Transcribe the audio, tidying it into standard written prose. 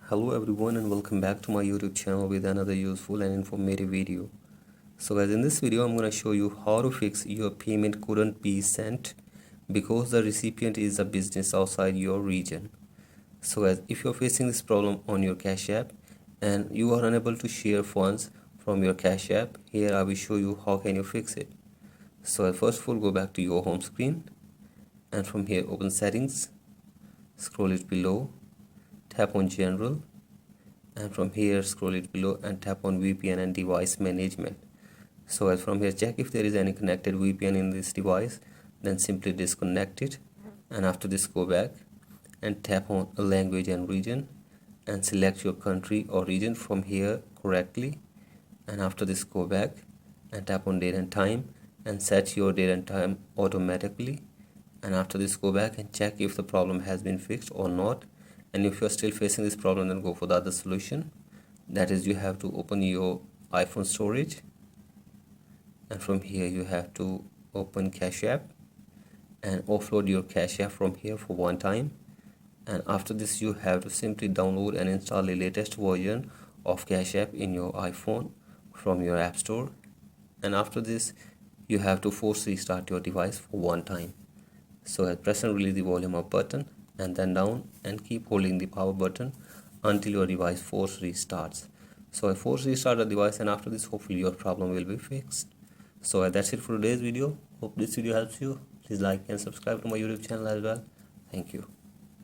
Hello everyone and welcome back to my YouTube channel with another useful and informative video. So guys, in this video I'm going to show you how to fix your payment couldn't be sent because the recipient is a business outside your region. So guys, if you're facing this problem on your Cash App and you are unable to share funds from your Cash App, here I will show you how can you fix it. So first of all, go back to your home screen and from here open settings, scroll it below, tap on general, and from here scroll it below and tap on VPN and device management. So as from here, check if there is any connected VPN in this device, then simply disconnect it, and after this go back and tap on language and region and select your country or region from here correctly, and after this go back and tap on date and time and set your date and time automatically, and after this go back and check if the problem has been fixed or not. And if you're still facing this problem, then go for the other solution, that is you have to open your iPhone storage, and from here you have to open Cash App and offload your Cash App from here for one time. And after this you have to simply download and install the latest version of Cash App in your iPhone from your App Store. And after this you have to force restart your device for one time. So press and release the volume up button and then down, and keep holding the power button until your device force restarts. So I force restart the device, and after this hopefully your problem will be fixed. So that's it for today's video. Hope this video helps you. Please like and subscribe to my YouTube channel as well. Thank you.